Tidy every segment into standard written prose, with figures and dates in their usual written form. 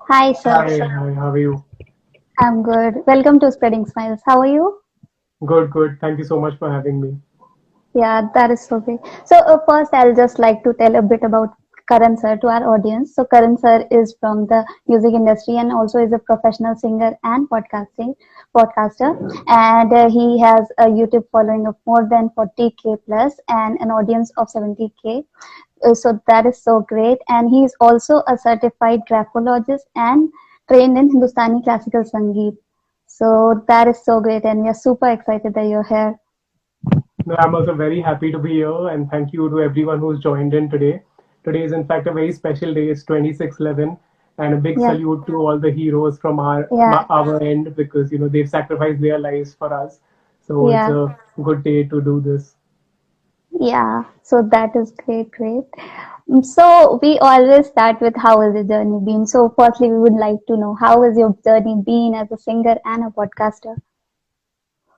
Hi, sir. Hi, how are you? I'm good. Welcome to Spreading Smiles. How are you? Good, good. Thank you so much for having me. Yeah, that is so great. So, first, I'll just like to tell a bit about Karan sir to our audience. So, Karan sir is from the music industry and also is a professional singer and podcaster. And he has a YouTube following of more than 40K plus and an audience of 70K. So that is so great. And he is also a certified graphologist and trained in Hindustani classical Sangeet. So that is so great, and we are super excited that you're here. No, I'm also very happy to be here, and thank you to everyone who's joined in today. Today is, in fact, a very special day. It's 26/11, and a big Yeah, salute to all the heroes from yeah, our end because they've sacrificed their lives for us. So it's yeah, a good day to do this. yeah. So that is great, great. So we always start with how has your journey been. So firstly, we would like to know how has your journey been as a singer and a podcaster.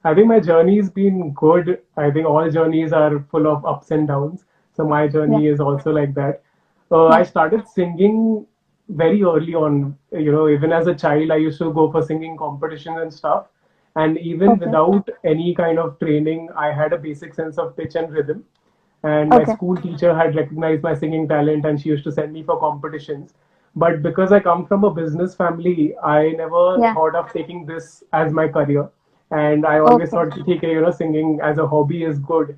I think my journey's been good. I think all journeys are full of ups and downs. So my Yeah, journey is also like that. I yeah. started singing very early on. Even as a child, I used to go for singing competitions and stuff. And even Okay, without any kind of training, I had a basic sense of pitch and rhythm. And my okay. school teacher had recognized my singing talent and she used to send me for competitions. But because I come from a business family, I never Yeah, thought of taking this as my career. And I always okay. thought कि ठीक है, singing as a hobby is good.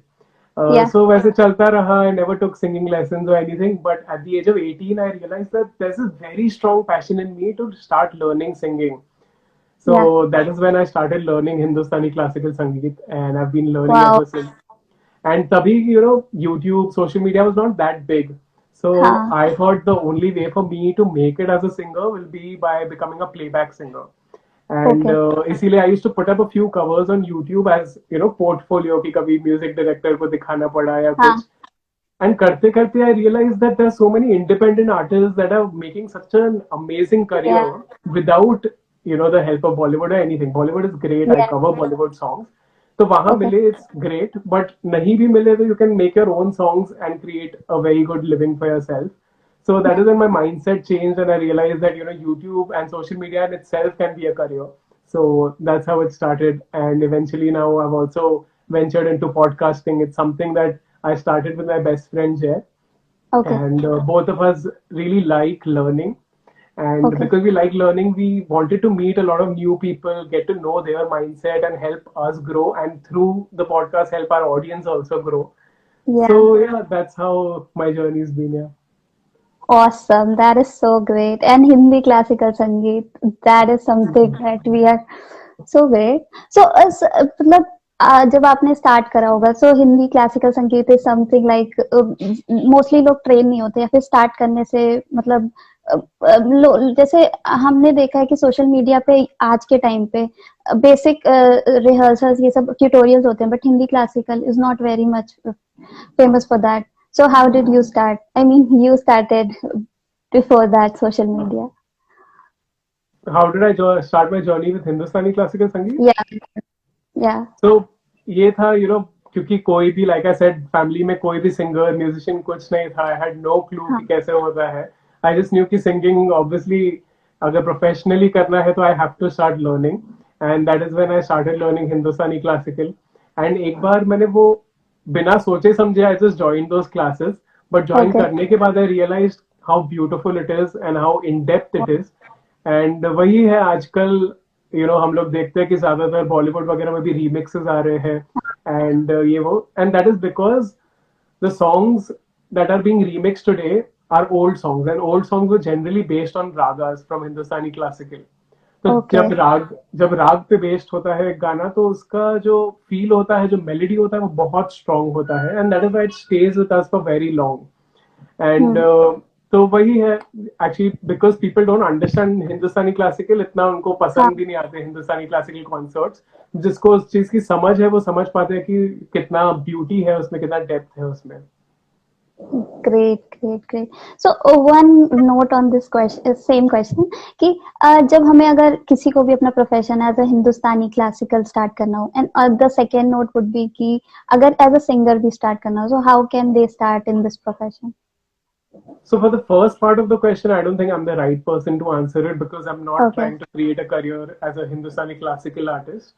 Yeah, So वैसे चलता रहा. I never took singing lessons or anything. But at the age of 18, I realized that there's a very strong passion in me to start learning singing. yeah. So that is when I started learning Hindustani classical Sangeet, and I've been learning Wow. ever since. And tabhi, YouTube, social media was not that big. So Huh. I thought the only way for me to make it as a singer will be by becoming a playback singer. And Okay. इसीलिए I used to put up a few covers on YouTube as portfolio कि कभी music director को दिखाना पड़ा या Huh. कुछ. And करते करते I realized that there are so many independent artists that are making such an amazing career Yeah. without the help of Bollywood or anything. Bollywood is great. I Yeah. cover Bollywood songs. तो वहां Okay. मिले it's great, but नहीं भी मिले तो you can make your own songs and create a very good living for yourself. So that Yeah. is when my mindset changed and I realized that YouTube and social media in itself can be a career. So that's how it started, and eventually now I've also ventured into podcasting. It's something that I started with my best friend Jay, Okay. and both of us really like learning. And Okay. because we like learning, we wanted to meet a lot of new people, get to know their mindset, and help us grow. And through the podcast, help our audience also grow. Yeah. So yeah, that's how my journey's been. Yeah. Awesome. That is so great. And Hindi classical Sangeet, that is something that we are so great. So, मतलब जब आपने start करा होगा सो Hindi classical संगीत is something like mostly लोग train नहीं होते या फिर स्टार्ट करने से मतलब जैसे हमने देखा है कि सोशल मीडिया पे आज के टाइम पे बेसिक रिहर्सल्स ये सब ट्यूटोरियल्स होते हैं but Hindi classical is not very much famous for that. So how did you start? I mean, you started before that social media. How did I start my journey with Hindustani classical Sangeet? Yeah, yeah, तो ये था क्योंकि कोई भी like I said family में कोई भी singer musician कुछ नहीं था. आई हैड नो क्लू हाँ, कि कैसे होता है. आई जस्ट न्यू कि सिंगिंग ऑब्वियसली अगर प्रोफेशनली करना है तो I have to start learning. And that is when I started learning Hindustani classical. And एक बार मैंने वो बिना सोचे समझे I just join those classes. But join okay, करने के बाद I realise how beautiful it is and how in depth it is. And वही है आजकल हम लोग देखते हैं कि ज्यादातर बॉलीवुड वगैरह में भी रीमिक्सेस आ रहे हैं. एंड ये वो and that is because the songs that are being remixed today are old songs, and old songs were generally based on ragas from Hindustani classical. तो okay, जब राग पे बेस्ड होता है एक गाना तो उसका जो फील होता है, जो मेलोडी होता है वो बहुत स्ट्रांग होता है. And that is why it stage with us for very long. And hmm, तो वही है actually because people don't understand Hindustani classical. इतना उनको हाँ, पसंद भी नहीं आते हिंदुस्तानी क्लासिकल कॉन्सर्ट्स. जिसको उस चीज की समझ है वो समझ पाते हैं कि कितना ब्यूटी है उसमें, कितना डेप्थ है उसमें. great, great, great. So one note on this question, same question कि जब हमें अगर किसी को भी अपना profession as a Hindustani classical start करना हो and the second note would be कि अगर एज अ सिंगर भी स्टार्ट करना हो so how can they start in this profession. So for the first part of the question, I don't think I'm the right person to answer it because I'm not Okay. trying to create a career as a Hindustani classical artist.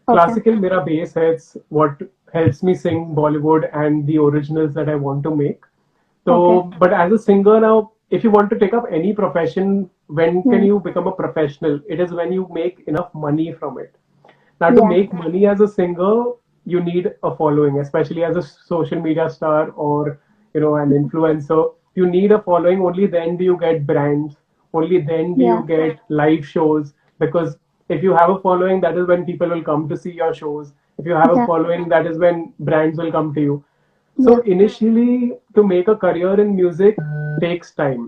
Okay. Classical mera base hai, it's what helps me sing Bollywood and the originals that I want to make. Okay. So, but as a singer now, if you want to take up any profession, when can Hmm. you become a professional? It is when you make enough money from it. Now, to Yeah. make money as a singer, you need a following, especially as a social media star or an influencer. You need a following. Only then do you get brands. Only then do Yeah. you get live shows. Because if you have a following, that is when people will come to see your shows. If you have a Yeah. following, that is when brands will come to you. So Yeah. initially, to make a career in music takes time.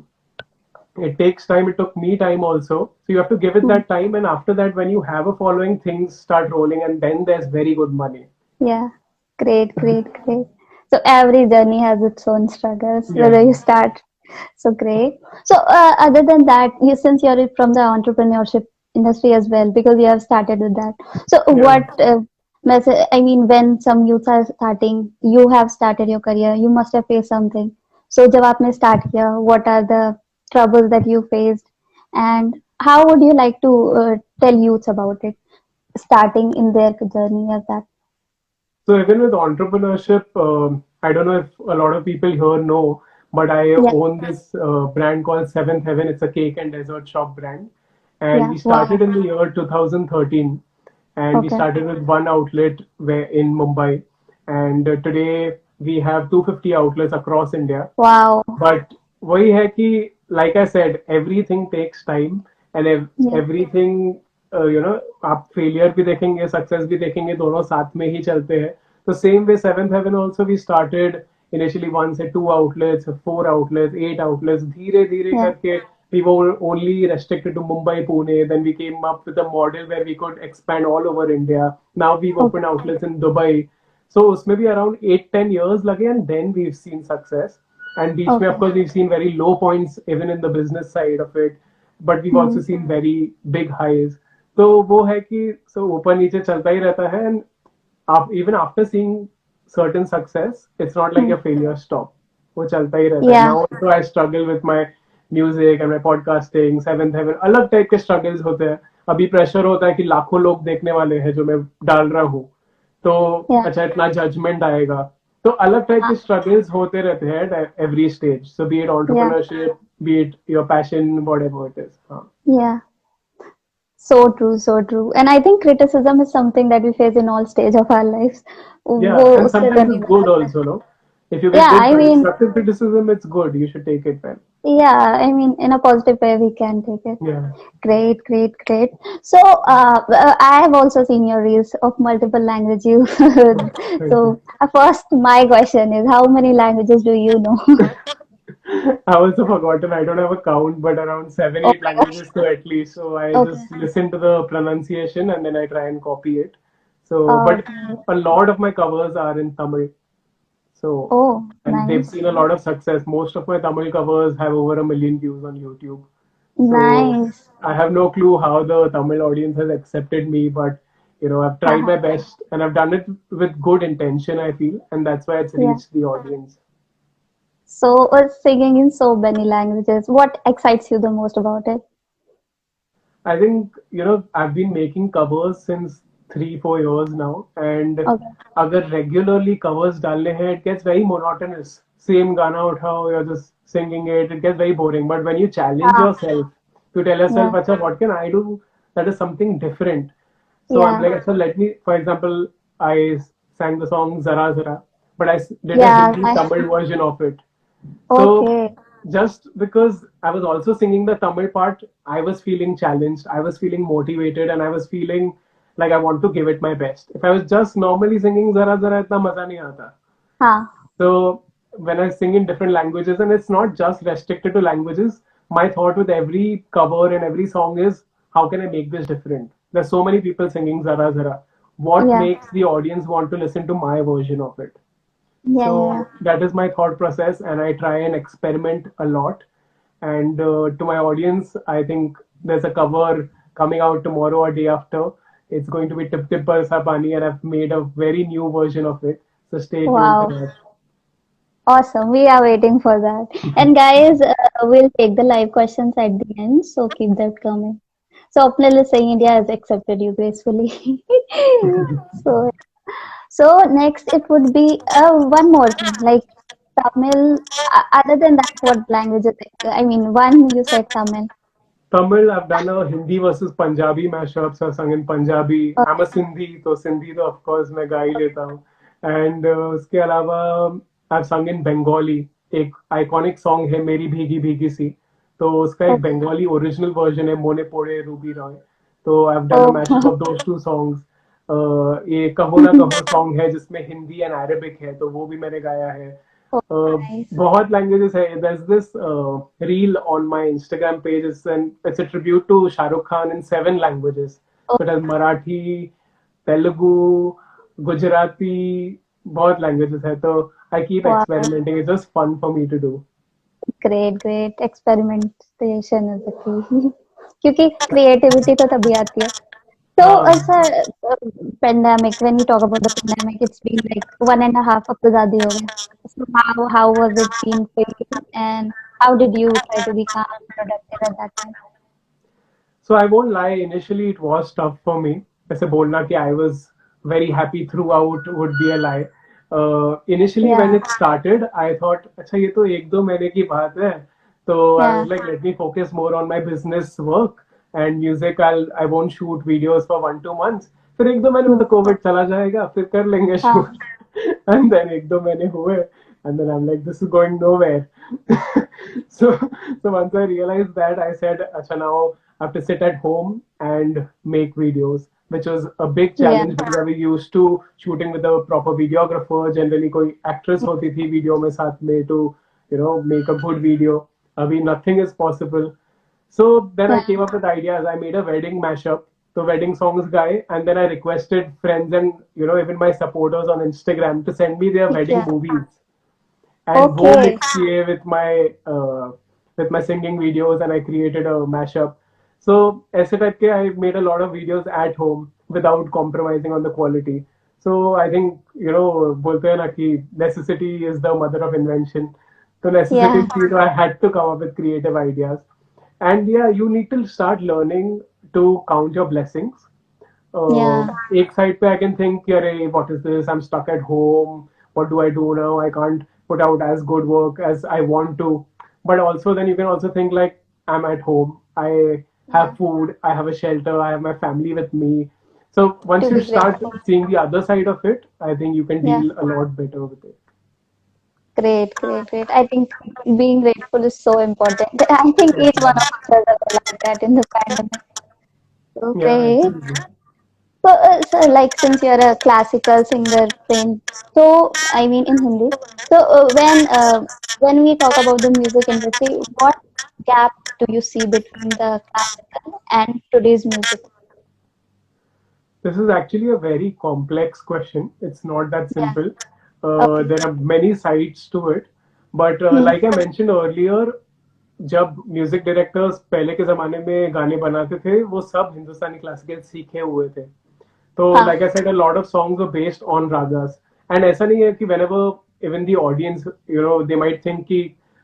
It takes time. It took me time also. So you have to give it Hmm. that time, and after that, when you have a following, things start rolling, and then there's very good money. Yeah. Great, great, great. So every journey has its own struggles, Yeah, whether you start. So great. So other than that, you since you're from the entrepreneurship industry as well, because you have started with that. So yeah. what message? I mean, when some youths are starting, you have started your career. You must have faced something. So जब आपने start किया, what are the troubles that you faced, and how would you like to tell youths about it, starting in their journey as that? So even with entrepreneurship, I don't know if a lot of people here know, but I Yeah. own this brand called Seventh Heaven. It's a cake and dessert shop brand, and Yeah. we started Wow. in the year 2013, and we Okay. started with one outlet where in Mumbai, and today we have 250 outlets across India. Wow. But वही है कि like I said, everything takes time and Yeah. everything आप failure भी देखेंगे success भी देखेंगे दोनों साथ में ही चलते हैं. So same way Seventh Heaven also we started initially one से two outlets, four outlets, eight outlets. धीरे धीरे Yeah. करके we were only restricted to Mumbai, Pune. Then we came up with a model where we could expand all over India. Now we've Okay. opened outlets in Dubai. So उसमें भी around 8-10 years लगे and then we've seen success. And beach mein, of Okay. course, we've seen very low points even in the business side of it, but we've Hmm. also seen very big highs. तो वो है कि so ऊपर नीचे चलता ही रहता है and even after seeing certain success, it's not like Hmm. a failure stop. वो चलता ही रहता है. Yeah. Now also I struggle with my music and my podcasting, seventh heaven. अलग टाइप के struggles होते हैं. अभी प्रेशर होता है कि लाखों लोग देखने वाले हैं जो मैं डाल रहा हूँ. तो Yeah. अच्छा इतना जजमेंट आएगा. तो अलग टाइप के स्ट्रगल्स होते रहते हैं at every stage. So be it Yeah. entrepreneurship, be it your passion, whatever it is. हाँ. Yeah. So true, so true. And I think criticism is something that we face in all stage of our lives. Yeah, वो and उससे तो sometimes नहीं it's बच good सकते. also, no? If you get Yeah, good I mean, constructive criticism, it's good. You should take it well. yeah, I mean, in a positive way, we can take it. Yeah. Great, great, great. So, I have also seen your reels of multiple languages. Thank you. So, first, my question is, how many languages do you know? I also forgotten. I don't have a count, but around seven, Oh eight my gosh. languages to at least. So I Okay. just listen to the pronunciation and then I try and copy it. So, but Okay. a lot of my covers are in Tamil. So, Oh, and they've nice. seen a lot of success. Most of my Tamil covers have over 1 million views on YouTube. So Nice. I have no clue how the Tamil audience has accepted me, but I've tried Haha. my best and I've done it with good intention, I feel, and that's why it's Yeah. reached the audience. So, singing in so many languages, what excites you the most about it? I think, I've been making covers since 3-4 years now, and Okay. अगर regularly covers डालने हैं, it gets very monotonous. Same गाना उठाओ, you're just singing it, it gets very boring. But when you challenge Ah, yourself to tell yourself, yeah. अच्छा, what can I do that is something different? So I'm Yeah. like, so let me, for example, I sang the song Zara Zara, but did a Yeah. Hindi Tamil version of it. So Okay. just because I was also singing the Tamil part, I was feeling challenged, I was feeling motivated, and I was feeling like I want to give it my best. If I was just normally singing Zara Zara, itna maza nahi aata. हाँ. So when I sing in different languages, and it's not just restricted to languages, my thought with every cover and every song is, how can I make this different? There's so many people singing Zara Zara. What Yeah. makes the audience want to listen to my version of it? Yeah. Yeah. So that is my thought process, and I try and experiment a lot. And to my audience, I think there's a cover coming out tomorrow or day after. It's going to be Tip Tip Barsa Pani, and I've made a very new version of it. So stay tuned for Wow. that. Awesome. We are waiting for that. And guys, we'll take the live questions at the end, so keep that coming. So Apnal is saying India has accepted you gracefully. So next it would be one more thing like Tamil. Other than that, what languages? I mean, one you said Tamil. Tamil, I've done a Hindi versus Punjabi mashups. I've sung in Punjabi. Oh, I'm a Sindhi, तो Sindhi तो of course मैं गा ही लेता हूँ. And उसके अलावा I've sung in Bengali. एक iconic song है मेरी भीगी भीगी सी. तो उसका एक okay. Bengali original version है मोने पोड़े रूबी रॉय. तो I've done a Oh, mashup of those two songs. ये कहो ना कहो song है जिसमें हिंदी एंड अरेबिक है तो वो भी मैंने गाया है. oh, Uh, nice. बहुत languages है. There's this reel on my Instagram page. It's a tribute to Shah Rukh Khan in 7 languages. Oh, So it has Marathi, Telugu, Gujarati, बहुत languages है. So I keep wow. experimenting. It's just fun for me to do. Great, great. Experimentation is the key. क्योंकि creativity तो तभी आती है. So, हाँ. sir, pandemic, when we talk about the pandemic, it's been like 1.5 अब तो ज़्यादा ही हो गया. So how was it been for you and how did you try to be calm and productive at that time? So I won't lie, initially it was tough for me. ऐसे बोलना कि I was very happy throughout would be a lie. Initially when Yeah, it started, I thought अच्छा ये तो 1-2 महीने की बात है. So I yeah, was like, let me focus more on my business work and music. I won't shoot videos for 1-2 months. फिर 1-2 महीने में mm, तो कोविड चला जाएगा, फिर कर लेंगे हाँ, शूट. And then 1-2 महीने हुए, and then I'm like, this is going nowhere. so so once I realized that, I said, acha, now I have to sit at home and make videos, which was a big yeah, challenge because I was used to shooting with a proper videographer. Generally, कोई actress होती थी video में साथ में to make a good video. Abhi nothing is possible. So then I yeah, came up with ideas. I made a wedding mashup, the wedding songs guy, and then I requested friends and even my supporters on Instagram to send me their wedding yeah. movies, and वो Okay, mix किए with my singing videos, and I created a mashup. So ऐसे type के I made a lot of videos at home without compromising on the quality. So I think बोलते हैं ना कि necessity is the mother of invention. तो necessity yeah, थी तो I had to come up with creative ideas. And yeah, you need to start learning to count your blessings. yeah, एक side पे I can think कि अरे what is this, I'm stuck at home, what do I do now, I can't put out as good work as I want to. But also then you can also think like, I'm at home, I have yeah. food, I have a shelter, I have my family with me. So once To you be start grateful. seeing the other side of it, I think you can Yeah, deal a lot better with it. great, great, great. I think being grateful is so important. I think each one of us has ever learned that in the pandemic. So Yeah, great. absolutely. So, like, since you're a classical singer trained, so I mean in Hindi. So, when we talk about the music industry, what gap do you see between the classical and today's music? This is actually a very complex question. It's not that Yeah. simple. Okay. There are many sides to it. But Hmm. like I mentioned earlier, जब music directors पहले के जमाने में गाने बनाते थे वो सब हिंदुस्तानी क्लासिकल सीखे हुए थे. तो like हाँ. I said, a lot of songs are based on ragas. And ऐसा नहीं है कि whenever even the audience, they might think कि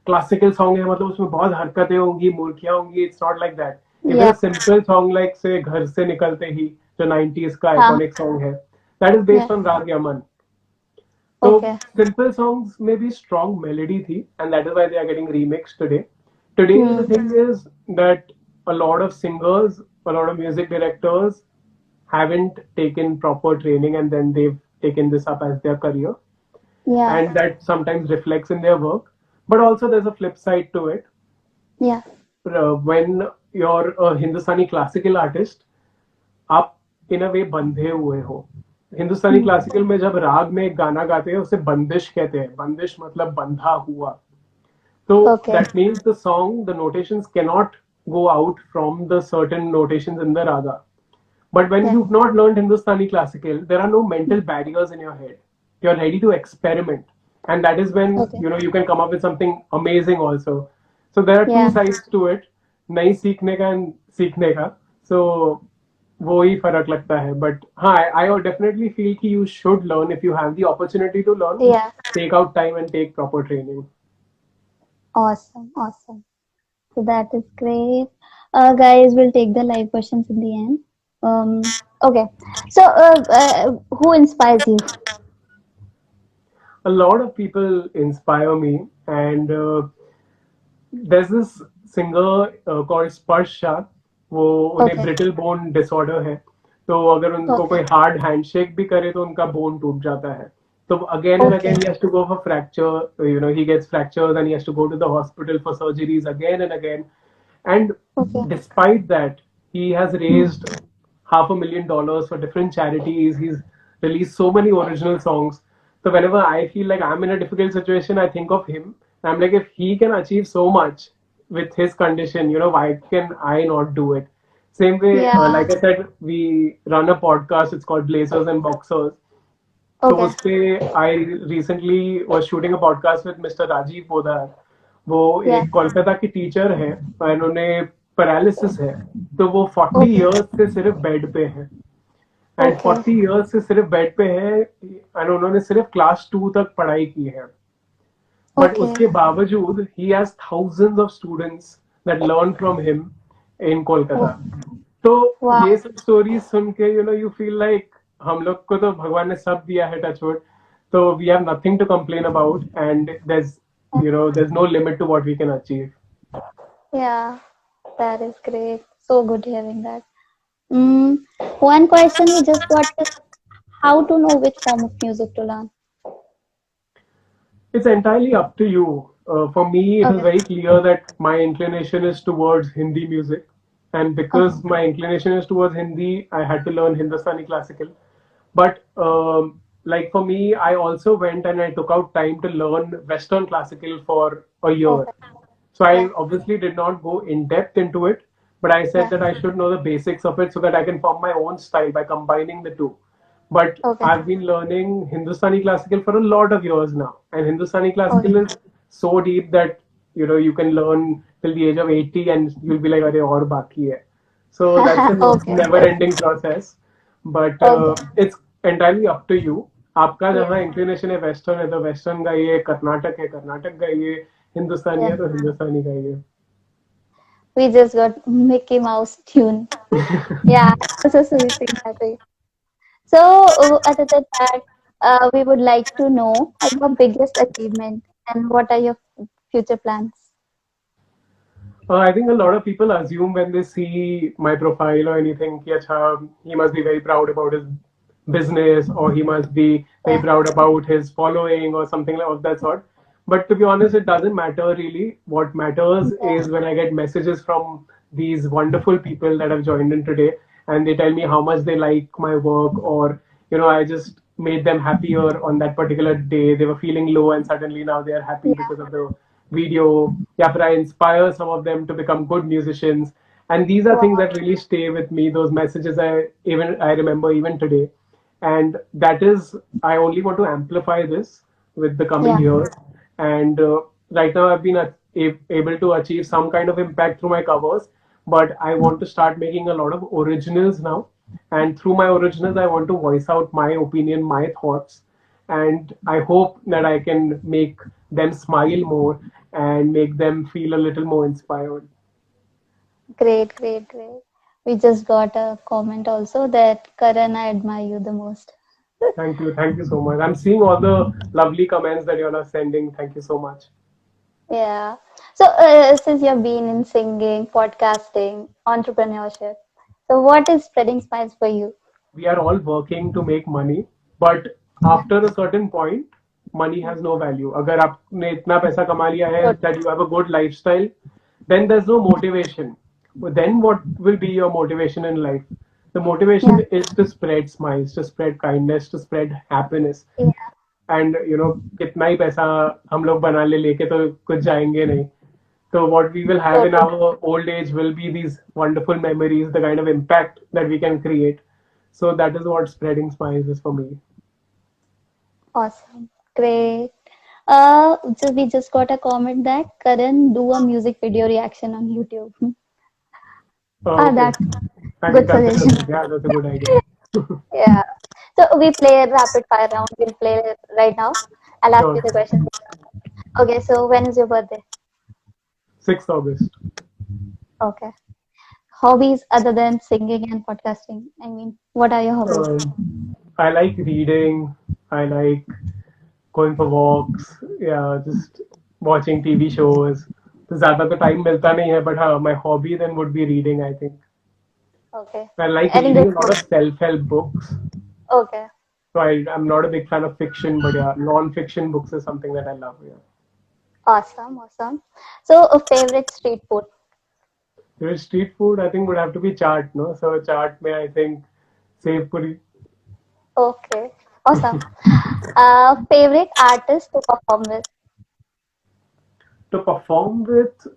classical song है मतलब उसमें बहुत हरकतें होंगी, मूर्खियां होंगी. It's not like that. Even Yeah. a simple song like say घर से निकलते ही जो 90s का हाँ. iconic song है, that is Yeah. based on Rag Yaman. So Okay. simple songs may be strong melody thi, and that is why they are getting remixed today. Today the Hmm. thing is that a lot of singers, a lot of music directors haven't taken proper training and then they've taken this up as their career, Yeah. and that sometimes reflects in their work. But also there's a flip side to it. Yeah. When you're a Hindustani classical artist, आप इन अ वे बंधे हुए हो. हिंदुस्तानी Hmm. Classical में जब राग में एक गाना गाते हैं उसे बंदिश कहते हैं. बंदिश मतलब बंधा हुआ. So Okay. that means the song, the notations cannot go out from the certain notations in the raga. But when Yeah. you've not learned Hindustani classical, there are no mental barriers in your head. You're ready to experiment. And that is when Okay. you can come up with something amazing also. So there are two Yeah. sides to it. नहीं सीखने का and सीखने का. So वो ही फर्क लगता है. But हाँ, आई डेफिनेटली फील कि you should learn if you have the opportunity to learn. Yeah. Take out time and take proper training. Awesome. Awesome. So that is great. Guys, we'll take the live questions in the end. Okay. So, who inspires you? A lot of people inspire me, and there's this singer called स्पर्श शाह. वो उन्हें Okay. Brittle bone disorder है. तो अगर उनको Okay. कोई hard handshake भी करे तो उनका बोन टूट जाता है. तो again and Okay. Again he has to go for fracture, he gets fractures and he has to go to the hospital for surgeries again and again. And Okay. despite that, he has raised $500,000 for different charities. He's released so many original songs. So whenever I feel like I'm in a difficult situation, I think of him. I'm like, if he can achieve so much with his condition, why can I not do it? Same way, Yeah. like I said, we run a podcast. It's called Blazers and Boxers. तो Okay. उस पे I recently was shooting a podcast with mister Rajeev Poddar. वो Yeah. एक कोलकाता की teacher है और उन्होंने paralysis है. तो वो 40 Okay. इयर्स से सिर्फ बेड पे है. And Okay. 40 इयर्स से सिर्फ बेड पे है एंड उन्होंने सिर्फ क्लास 2 तक पढ़ाई की है. But Okay. उसके बावजूद he has thousands of students that learn from him in Kolkata. Oh, तो wow. ये सब स्टोरीज सुन के यू फील लाइक हम लोग को तो भगवान ने सब दिया है, टचवुड. तो we have nothing to complain about and there's no limit to what we can achieve. Yeah. That is great. So good hearing that. Mm, one question we just got is how to know which form of music to learn. It's entirely up to you. For me, it was Okay. very clear that my inclination is towards Hindi music. And Okay. because my inclination is towards Hindi, I had to learn Hindustani classical. But like for me, I also went and I took out time to learn Western classical for a year. Okay. So I Yeah. obviously did not go in depth into it, but I said Yeah. that I should know the basics of it so that I can form my own style by combining the two. But Okay. I've been learning Hindustani classical for a lot of years now, and Hindustani Okay. classical is so deep that you can learn till the age of 80, and you'll be like, "Arey aur baki hai." So that's a Okay. never-ending process. But Okay. it's entirely up to you. आपका Yeah. जहाँ inclination है western है तो western गाइए, कर्नाटक है कर्नाटक गाइए, हिंदुस्तानी Yeah. है तो हिंदुस्तानी गाइए. We just got Mickey Mouse tune. Yeah. Also sweeping that way. So, other than that, we would like to know your biggest achievement and what are your future plans? I think a lot of people assume when they see my profile or anything, कि अच्छा, he must be very proud about his business or he must be very Yeah. proud about his following or something of that sort. But to be honest, it doesn't matter really. What matters Yeah. is when I get messages from these wonderful people that have joined in today and they tell me how much they like my work, or I just made them happier on that particular day. They were feeling low and suddenly now they are happy Yeah. because of the video. Yeah, but I inspire some of them to become good musicians. And these are things Wow. that really stay with me. Those messages I remember even today. And that is, I only want to amplify this with the coming Yeah. years. And right now I've been able to achieve some kind of impact through my covers, but I want to start making a lot of originals now. And through my originals, I want to voice out my opinion, my thoughts, and I hope that I can make them smile more and make them feel a little more inspired. Great, great, great. We just got a comment also that Karan, I admire you the most. Thank you so much. I'm seeing all the lovely comments that you all are sending. Thank you so much. Yeah. So, since you've been in singing, podcasting, entrepreneurship, so what is spreading spice for you? We are all working to make money, but Yeah. after a certain point, money has no value. अगर आपने इतना पैसा कमा लिया है Good. that you have a good lifestyle, then there's no motivation. But then what will be your motivation in life? The motivation Yeah. is to spread smiles, to spread kindness, to spread happiness. Yeah. And कितना ही पैसा हम लोग बना लेके तो कुछ जाएंगे नहीं. So what we will have in Totally. our old age will be these wonderful memories, the kind of impact that we can create. So that is what spreading smiles is for me. Awesome. Great. We just got a comment that Karan do a music video reaction on YouTube. Oh, Ah, okay. that. I can Good consider suggestion. that. Yeah, that's a good idea. Yeah. So we play a rapid fire round. We'll play it right now. I'll ask Sure. you the question. Okay, so when is your birthday? 6th August. Okay. Hobbies other than singing and podcasting. I mean, what are your hobbies? I like reading. I like going for walks. Yeah, just watching TV shows. तो ज़्यादा तो time मिलता नहीं है, but हाँ, my hobby then would be reading, I think. Okay. I like Any reading good a lot book? of self-help books. Okay. So I'm not a big fan of fiction, but yeah, non-fiction books is something that I love. Yeah. Awesome, awesome. So a favorite street food. Your street food, I think, would have to be chaat, no? So chaat may I think save puri. Okay. Awesome. Favorite artist to perform with. To perform with,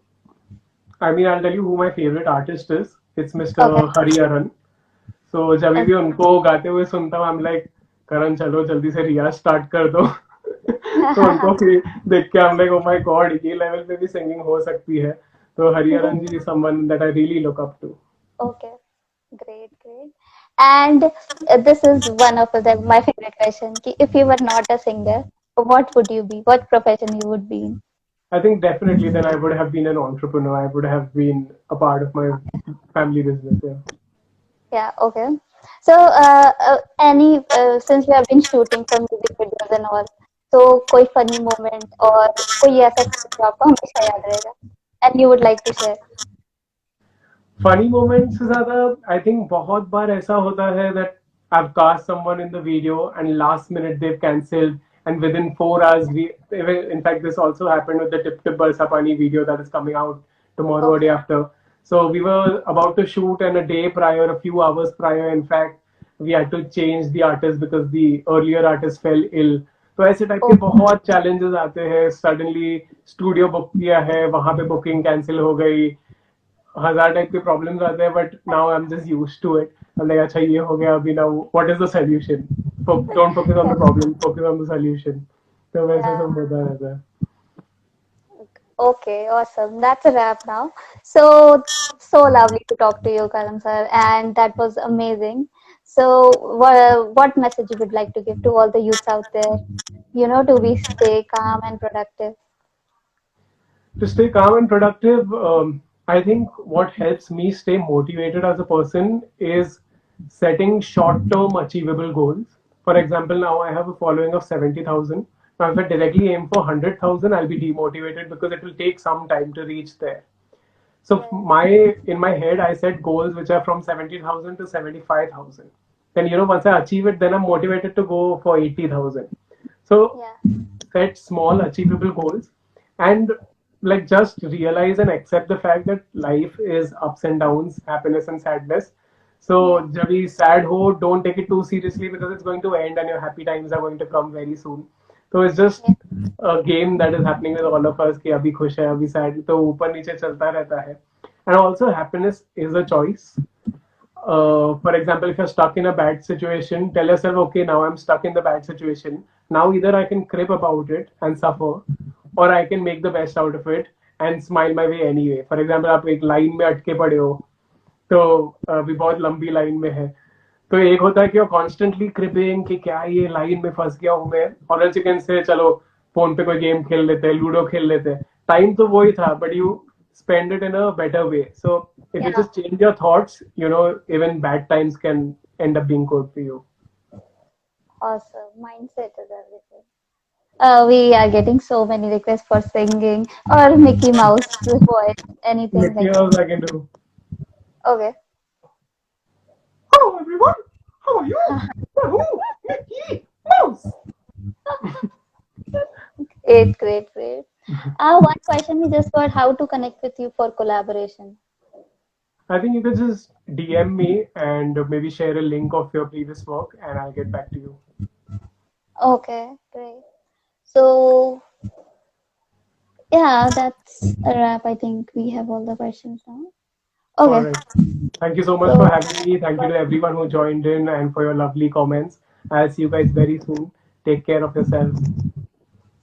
I mean, I'll tell you who my favorite artist is. It's Mr. Okay. Hariharan. So जब भी Okay. उनको गाते हुए सुनता हूँ, I'm like, करण चलो जल्दी से रियाज स्टार्ट कर दो. तो उनको फिर देख के I'm like, oh my god, ये लेवल पे भी सिंगिंग हो सकती है. तो हरिहरन जी is someone that I really look up to. Okay. Great, great. And this is one of my favorite question. Ki if you were not a singer, what would you be? What profession you would be in? I think definitely then I would have been an entrepreneur. I would have been a part of my family business. Yeah. Yeah, okay. So, any since we have been shooting some music videos and all, so कोई funny moment और कोई ऐसा चीज जो आपको हमेशा याद रहेगा, and you would like to share. Funny moments से ज्यादा आई थिंक बहुत बार ऐसा होता है that I've cast someone in the video and last minute they've cancelled and within 4 hours we in fact this also happened with the Tip Tip Barsa Pani video that is coming out tomorrow or day Okay. after. So we were about to shoot and a day prior, a few hours prior in fact we had to change the artist because the earlier artist fell ill. तो ऐसे type के Oh, बहुत challenges आते हैं. Suddenly studio book किया है, वहां पे बुकिंग कैंसिल हो गई, हजार टाइप के प्रॉब्लम्स आते हैं, but now I am just used to it. Like अच्छा ये हो गया, अभी now what is the solution. Don't focus on the problem, focus on the solution. तो वैसे yeah. सब होता रहता है. Okay, awesome. That's a wrap now. So, so lovely to talk to you, Karan sir, and that was amazing. So, what message you would like to give to all the youths out there? To be stay calm and productive. To stay calm and productive, I think what helps me stay motivated as a person is setting short term achievable goals. For example, now I have a following of 70,000. Now, if I directly aim for 100,000, I'll be demotivated because it will take some time to reach there. So Yeah, my in my head, I set goals which are from 70,000 to 75,000. Then once I achieve it, then I'm motivated to go for 80,000. So yeah, set small achievable goals and like just realize and accept the fact that life is ups and downs, happiness and sadness. So yeah, जब भी sad हो, don't take it too seriously because it's going to end and your happy times are going to come very soon. So it's just yeah, a game that is happening with all of us कि अभी खुश है अभी sad, तो ऊपर नीचे चलता रहता है. And also happiness is a choice. For example, if you're stuck in a bad situation, tell yourself, okay, now I'm stuck in the bad situation. Now either I can crib about it and suffer, or I can make the best out of it and smile my way anyway. For example, आप एक line में अटके पड़े हो, तो अभी बहुत लंबी लाइन में है, तो एक होता है कि वो कॉन्स्टेंटली क्रिपिंग कि क्या ये लाइन में फंस गया हूं मैं, और चिकन से चलो फोन पे कोई गेम खेल लेते हैं, लूडो खेल लेते हैं. टाइम तो वही था, but you spend it in a better way. So if you yeah. just change your thoughts, even bad times can end up being good for you. Awesome. Mindset is everything. We are getting so many requests for singing or Mickey Mouse voice, anything Mickey like that. Mouse I can do. Okay. Hello everyone, how are you? Wahoo! Mickey Mouse. Great, great, great. One question we just got: how to connect with you for collaboration? I think you could just DM me and maybe share a link of your previous work and I'll get back to you. Okay, great. So yeah, that's a wrap. I think we have all the questions now. All Okay, right. Thank you so much for so having me. Thank you to everyone who joined in and for your lovely comments. I'll see you guys very soon. Take care of yourselves.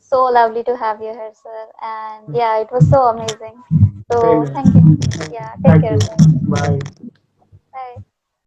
so lovely to have you here, sir. And yeah, it was so amazing. Same So here. thank you. Yeah, take Thank care, you. sir. Bye. Bye.